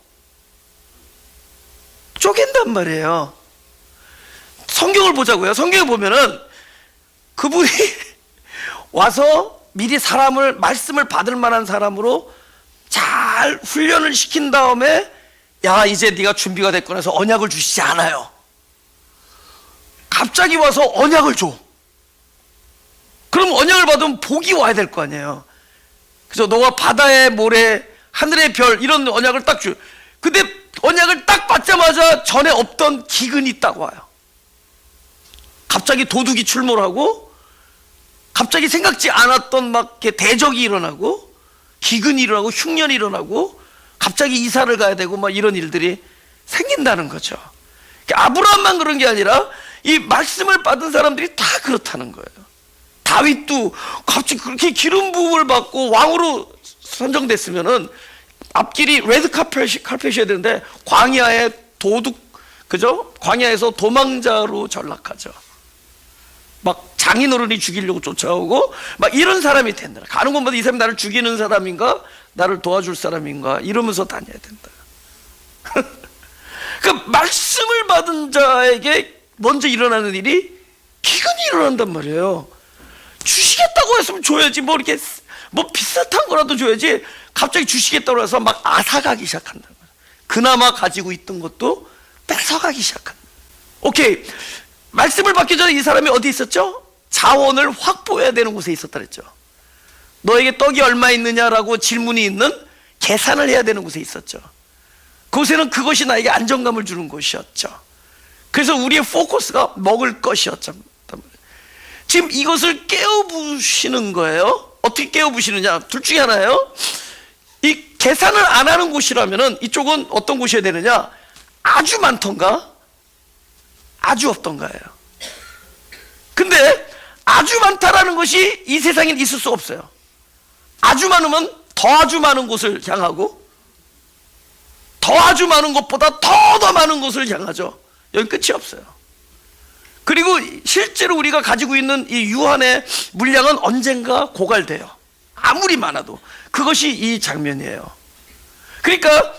쪼갠단 말이에요. 성경을 보자고요. 성경을 보면은 그분이 와서 미리 사람을, 말씀을 받을 만한 사람으로 잘 훈련을 시킨 다음에 야 이제 네가 준비가 됐구나 해서 언약을 주시지 않아요. 갑자기 와서 언약을 줘. 그럼 언약을 받으면 복이 와야 될 거 아니에요. 그래서 너가 바다의 모래, 하늘의 별 이런 언약을 딱 줘. 근데 언약을 딱 받자마자 전에 없던 기근이 딱 와요. 갑자기 도둑이 출몰하고 갑자기 생각지 않았던 막 이렇게 대적이 일어나고 기근이 일어나고 흉년이 일어나고 갑자기 이사를 가야 되고 막 이런 일들이 생긴다는 거죠. 아브라함만 그런 게 아니라 이 말씀을 받은 사람들이 다 그렇다는 거예요. 다윗도 갑자기 그렇게 기름 부음을 받고 왕으로 선정됐으면은 앞길이 레드 카펫이어야 되는데 광야에 도둑, 그죠? 광야에서 도망자로 전락하죠. 막 장인어른이 죽이려고 쫓아오고 막 이런 사람이 된다. 가는 곳마다 이 사람이 나를 죽이는 사람인가 나를 도와줄 사람인가 이러면서 다녀야 된다. 그 말씀을 받은 자에게 먼저 일어나는 일이 기근이 일어난단 말이에요. 주시겠다고 했으면 줘야지, 뭐 이렇게 뭐 비슷한 거라도 줘야지 갑자기 주시겠다고 해서 막 앗아가기 시작한다. 그나마 가지고 있던 것도 뺏어가기 시작한다. 오케이, 말씀을 받기 전에 이 사람이 어디 있었죠? 자원을 확보해야 되는 곳에 있었다 그랬죠. 너에게 떡이 얼마 있느냐라고 질문이 있는 계산을 해야 되는 곳에 있었죠. 그곳에는 그것이 나에게 안정감을 주는 곳이었죠. 그래서 우리의 포커스가 먹을 것이었죠. 지금 이것을 깨어부시는 거예요. 어떻게 깨어부시느냐? 둘 중에 하나예요. 이 계산을 안 하는 곳이라면은 이쪽은 어떤 곳이어야 되느냐? 아주 많던가 아주 없던가예요. 근데 아주 많다라는 것이 이 세상엔 있을 수 없어요. 아주 많으면 더 아주 많은 곳을 향하고 더 아주 많은 것보다 더 많은 곳을 향하죠. 여기 끝이 없어요. 그리고 실제로 우리가 가지고 있는 이 유한의 물량은 언젠가 고갈돼요. 아무리 많아도. 그것이 이 장면이에요. 그러니까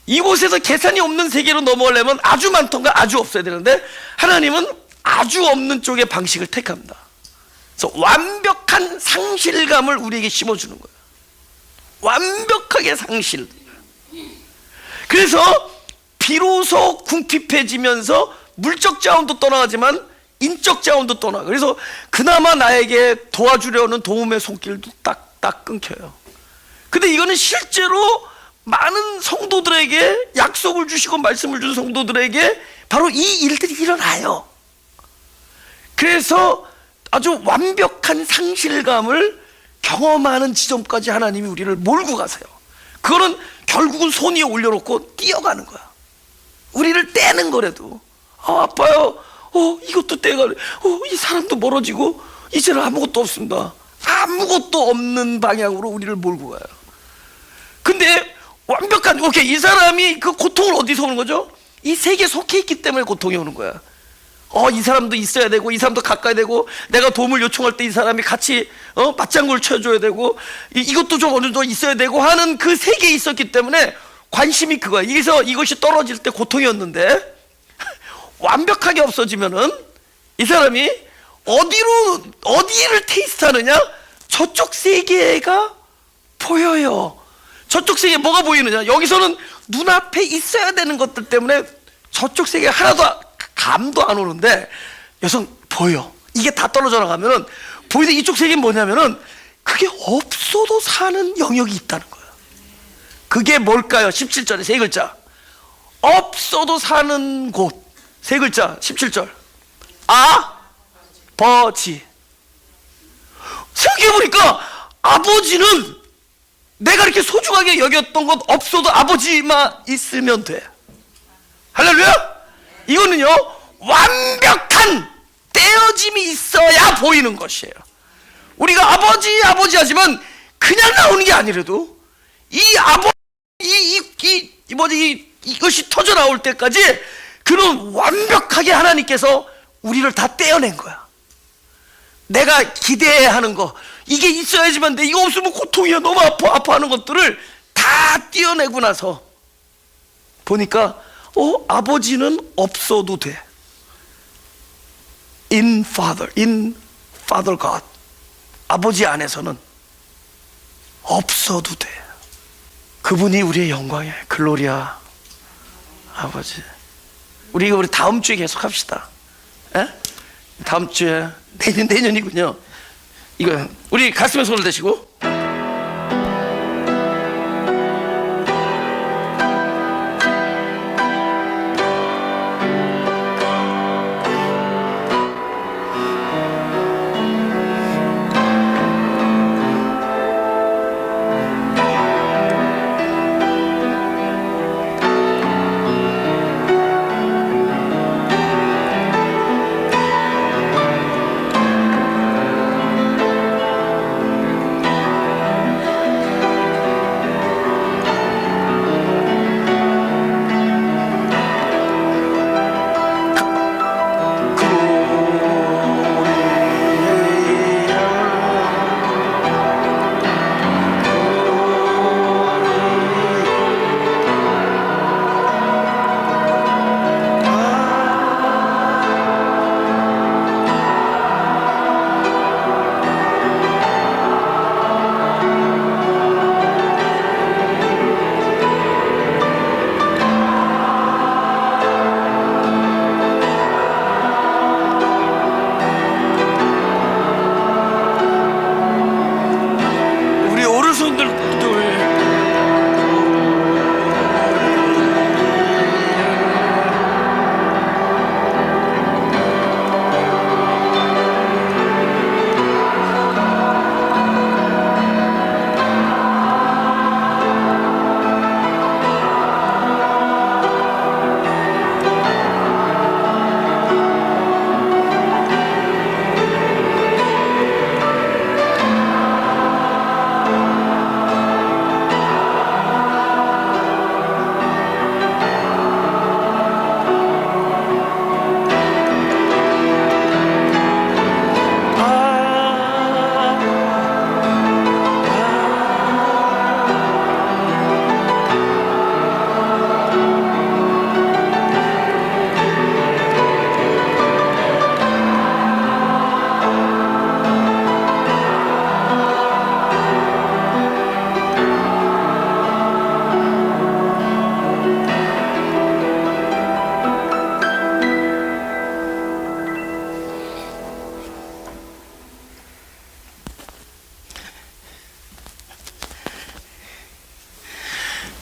이곳에서 계산이 없는 세계로 넘어오려면 아주 많던가 아주 없어야 되는데 하나님은 아주 없는 쪽의 방식을 택합니다. 그래서 완벽한 상실감을 우리에게 심어주는 거예요. 완벽하게 상실. 그래서 비로소 궁핍해지면서 물적 자원도 떠나가지만 인적 자원도 떠나. 그래서 그나마 나에게 도와주려는 도움의 손길도 딱 끊겨요. 근데 이거는 실제로 많은 성도들에게 약속을 주시고 말씀을 준 성도들에게 바로 이 일들이 일어나요. 그래서 아주 완벽한 상실감을 경험하는 지점까지 하나님이 우리를 몰고 가세요. 그거는 결국은 손 위에 올려놓고 뛰어가는 거야. 우리를 떼는 거라도 아파요. 이것도 떼가. 이 사람도 멀어지고 이제는 아무것도 없습니다. 아무것도 없는 방향으로 우리를 몰고 가요. 근데 완벽한, 오케이, 이 사람이 그 고통을 어디서 오는 거죠? 이 세계에 속해 있기 때문에 고통이 오는 거야. 이 사람도 있어야 되고 이 사람도 가까이 되고 내가 도움을 요청할 때 이 사람이 같이 맞장구를 쳐줘야 되고 이것도 좀 어느 정도 있어야 되고 하는 그 세계에 있었기 때문에 관심이 그거야. 그래서 이것이 떨어질 때 고통이었는데 완벽하게 없어지면은 이 사람이 어디를 테이스트하느냐? 저쪽 세계가 보여요. 저쪽 세계에 뭐가 보이느냐? 여기서는 눈앞에 있어야 되는 것들 때문에 저쪽 세계가 하나도 감도 안 오는데 여기서 보여. 이게 다 떨어져 나가면은 보이는 이쪽 세계는 뭐냐면은 그게 없어도 사는 영역이 있다는 거예요. 그게 뭘까요? 17절에 세 글자. 없어도 사는 곳. 세 글자, 17절. 아버지. 생각해보니까 아버지는 내가 이렇게 소중하게 여겼던 것 없어도 아버지만 있으면 돼. 할렐루야? 이거는요, 완벽한 떼어짐이 있어야 보이는 것이에요. 우리가 아버지 하지만 그냥 나오는 게 아니라도 이것이 터져 나올 때까지 그는 완벽하게 하나님께서 우리를 다 떼어낸 거야. 내가 기대해야 하는 거, 이게 있어야지만 돼, 이거 없으면 고통이야, 너무 아파하는 것들을 다 띄어내고 나서 보니까 아버지는 없어도 돼. in Father God, 아버지 안에서는 없어도 돼. 그분이 우리의 영광이에요. 글로리아 아버지. 우리 다음 주에 계속 합시다. 에? 다음 주에, 내년이군요. 이거 우리 가슴에 손을 대시고,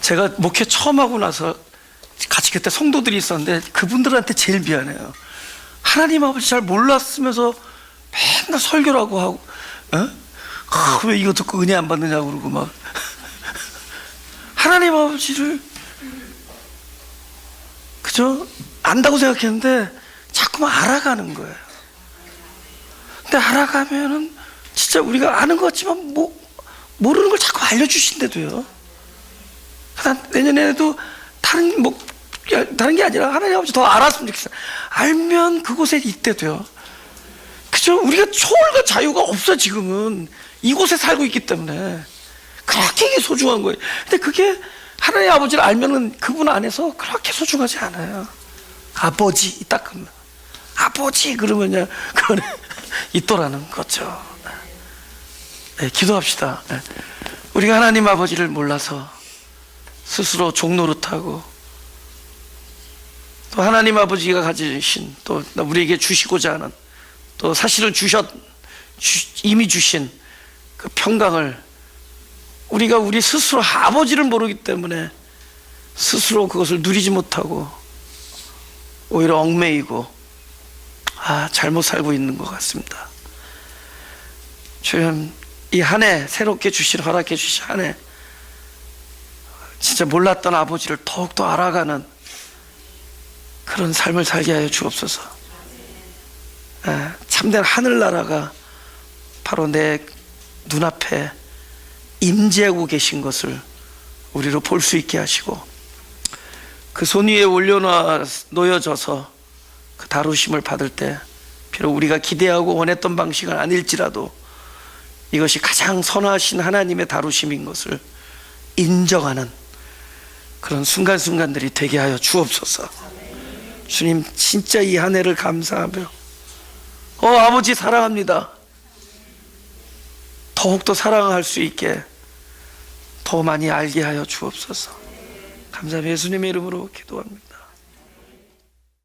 제가 목회 처음 하고 나서 같이 그때 성도들이 있었는데 그분들한테 제일 미안해요. 하나님 아버지 잘 몰랐으면서 맨날 설교라고 하고, 왜 이거 듣고 은혜 안 받느냐고 그러고 막. 하나님 아버지를 그저 안다고 생각했는데 자꾸만 알아가는 거예요. 근데 알아가면은 진짜 우리가 아는 것 같지만 모르는 걸 자꾸 알려주신대도요. 내년에도 다른 게 아니라 하나님 아버지 더 알았으면 좋겠어요. 알면 그곳에 있대도요. 그죠? 우리가 초월과 자유가 없어. 지금은 이곳에 살고 있기 때문에 그렇게 이게 소중한 거예요. 근데 그게 하나님 아버지를 알면은 그분 안에서 그렇게 소중하지 않아요. 아버지 딱 그러면 아버지 그러면요, 그거는 있더라는 거죠. 네, 기도합시다. 네. 우리가 하나님 아버지를 몰라서 스스로 종노릇하고, 또 하나님 아버지가 가지신, 또 우리에게 주시고자 하는, 또 사실은 이미 주신 그 평강을 우리가 우리 스스로 아버지를 모르기 때문에 스스로 그것을 누리지 못하고 오히려 얽매이고 잘못 살고 있는 것 같습니다. 주님, 이 한 해 새롭게 허락해 주신 한 해 진짜 몰랐던 아버지를 더욱더 알아가는 그런 삶을 살게 하여 주옵소서. 참된 하늘나라가 바로 내 눈앞에 임재하고 계신 것을 우리로 볼 수 있게 하시고, 그 손 위에 놓여져서 그 다루심을 받을 때 비록 우리가 기대하고 원했던 방식은 아닐지라도 이것이 가장 선하신 하나님의 다루심인 것을 인정하는 그런 순간순간들이 되게 하여 주옵소서. 주님, 진짜 이 한 해를 감사하며 아버지 사랑합니다. 더욱더 사랑할 수 있게 더 많이 알게 하여 주옵소서. 감사합니다. 예수님의 이름으로 기도합니다.